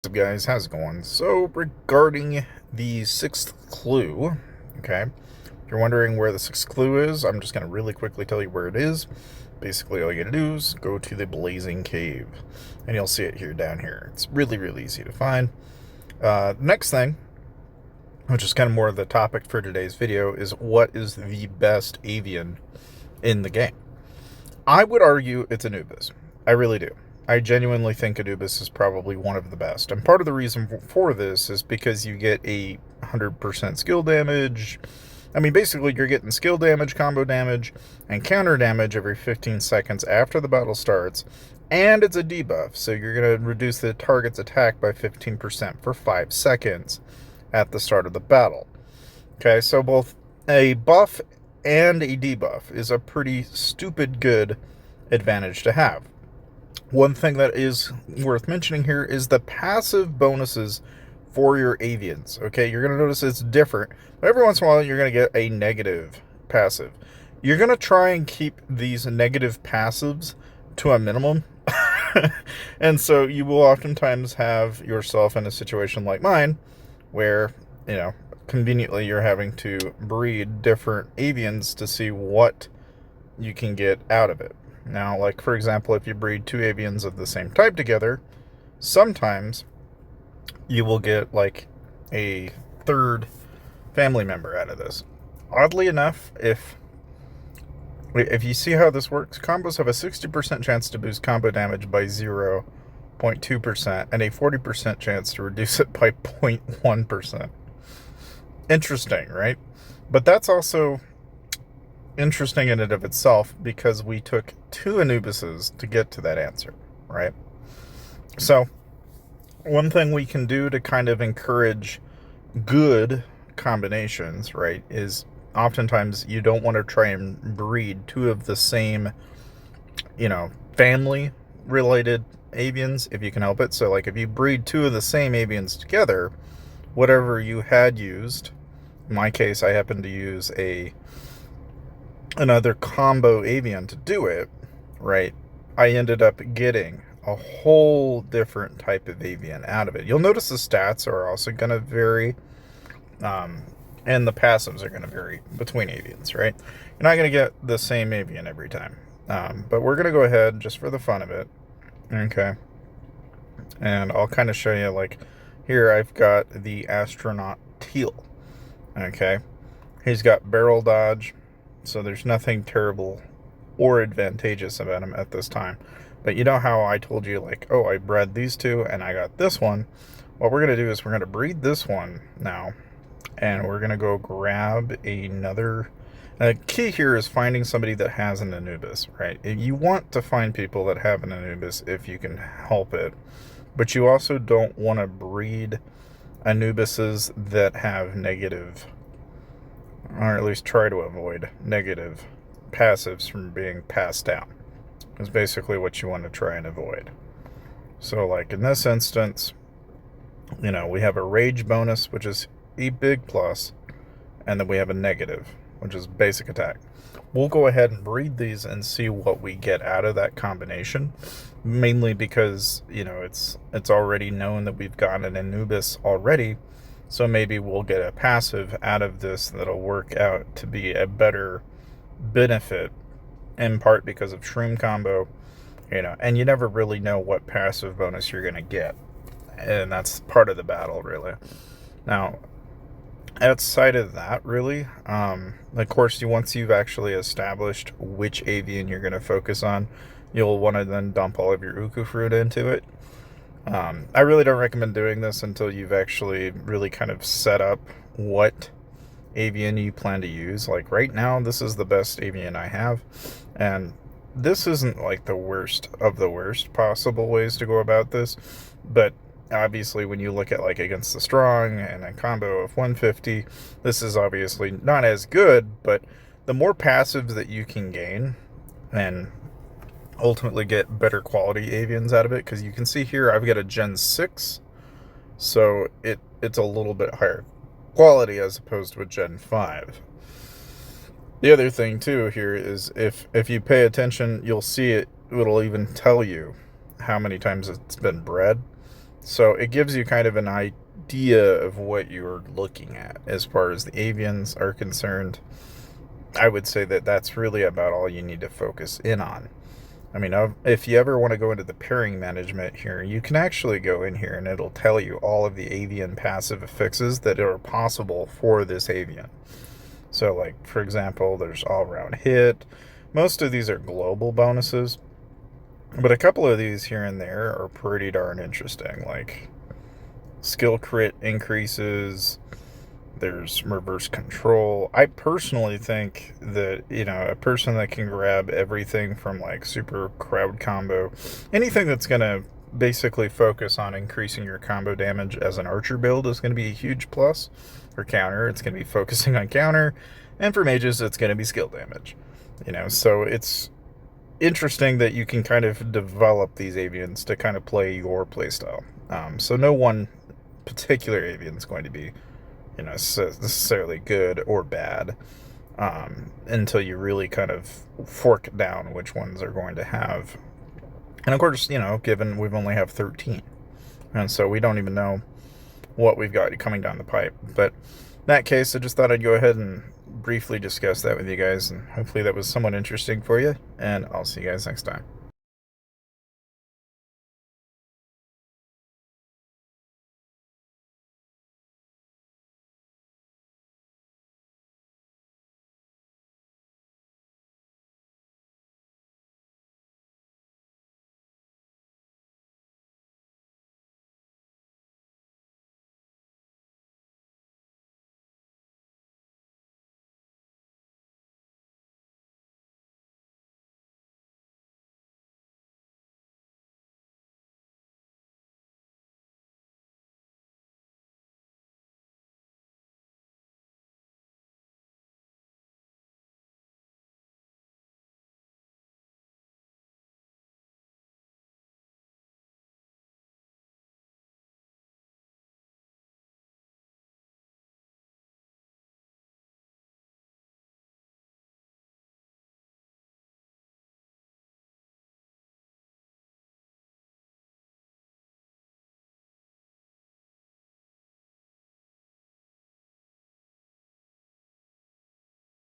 What's up, guys? How's it going? So, regarding the sixth clue, okay, if you're wondering where the sixth clue is, I'm just going to really quickly tell you where it is. Basically, all you got to do is go to the Blazing Cave, and you'll see it here down here. It's really, really easy to find. Next thing, which is kind of more of the topic for today's video, is what is the best avian in the game? I would argue it's Anubis. I really do. I genuinely think Anubis is probably one of the best. And part of the reason for this is because you get a 100% skill damage. I mean, basically, you're getting skill damage, combo damage, and counter damage every 15 seconds after the battle starts. And it's a debuff, so you're going to reduce the target's attack by 15% for 5 seconds at the start of the battle. Okay, so both a buff and a debuff is a pretty stupid good advantage to have. One thing that is worth mentioning here is the passive bonuses for your avians. Okay, you're going to notice it's different, but every once in a while you're going to get a negative passive. You're going to try and keep these negative passives to a minimum. And so you will oftentimes have yourself in a situation like mine where, conveniently you're having to breed different avians to see what you can get out of it. Now, like, for example, if you breed two avians of the same type together, sometimes you will get, like, a third family member out of this. Oddly enough, if you see how this works, combos have a 60% chance to boost combo damage by 0.2% and a 40% chance to reduce it by 0.1%. Interesting, right? But that's also interesting in and of itself because we took two Anubises to get to that answer, right? So, one thing we can do to kind of encourage good combinations, right, is oftentimes you don't want to try and breed two of the same, family related avians if you can help it. So, like, if you breed two of the same avians together, whatever you had used, in my case, I happened to use another combo avian to do it, right? I ended up getting a whole different type of avian out of it. You'll notice the stats are also going to vary, and the passives are going to vary between avians, right? You're not going to get the same avian every time, but we're going to go ahead just for the fun of it, okay? And I'll kind of show you, like, here I've got the astronaut teal, okay? He's got barrel dodge, so there's nothing terrible or advantageous about him at this time. But you know how I told you, like, oh, I bred these two and I got this one? What we're going to do is we're going to breed this one now, and we're going to go grab another. The key here is finding somebody that has an Anubis, right? You want to find people that have an Anubis if you can help it, but you also don't want to breed Anubises that have negative, or at least try to avoid negative passives from being passed down. Is basically what you want to try and avoid. So, like in this instance, we have a rage bonus, which is a big plus, and then we have a negative, which is basic attack. We'll go ahead and breed these and see what we get out of that combination, mainly because, it's already known that we've got an Anubis already, so maybe we'll get a passive out of this that'll work out to be a better benefit, in part because of shroom combo, and you never really know what passive bonus you're going to get, and that's part of the battle, really. Now, outside of that, really, of course, once you've actually established which avian you're going to focus on, you'll want to then dump all of your Uku fruit into it. I really don't recommend doing this until you've actually really kind of set up what avian you plan to use. Like right now, this is the best avian I have, and this isn't like the worst of the worst possible ways to go about this, but obviously when you look at like against the strong and a combo of 150, this is obviously not as good, but the more passives that you can gain and ultimately get better quality avians out of it, because you can see here I've got a Gen 6, so it's a little bit higher quality as opposed to a Gen 5. The other thing too here is if you pay attention, you'll see it'll even tell you how many times it's been bred. So it gives you kind of an idea of what you're looking at as far as the avians are concerned. I would say that that's really about all you need to focus in on. I mean, if you ever want to go into the pairing management here, you can actually go in here and it'll tell you all of the avian passive affixes that are possible for this avian. So, like, for example, there's all-round hit. Most of these are global bonuses, but a couple of these here and there are pretty darn interesting. Like, skill crit increases, there's reverse control. I personally think that, a person that can grab everything from like super crowd combo, anything that's going to basically focus on increasing your combo damage as an archer build is going to be a huge plus. For counter, it's going to be focusing on counter. And for mages, it's going to be skill damage. So it's interesting that you can kind of develop these avians to kind of play your playstyle. So no one particular avian is going to be necessarily good or bad until you really kind of fork down which ones are going to have. And of course, given we've only have 13, and so we don't even know what we've got coming down the pipe. But in that case, I just thought I'd go ahead and briefly discuss that with you guys, and hopefully that was somewhat interesting for you, and I'll see you guys next time.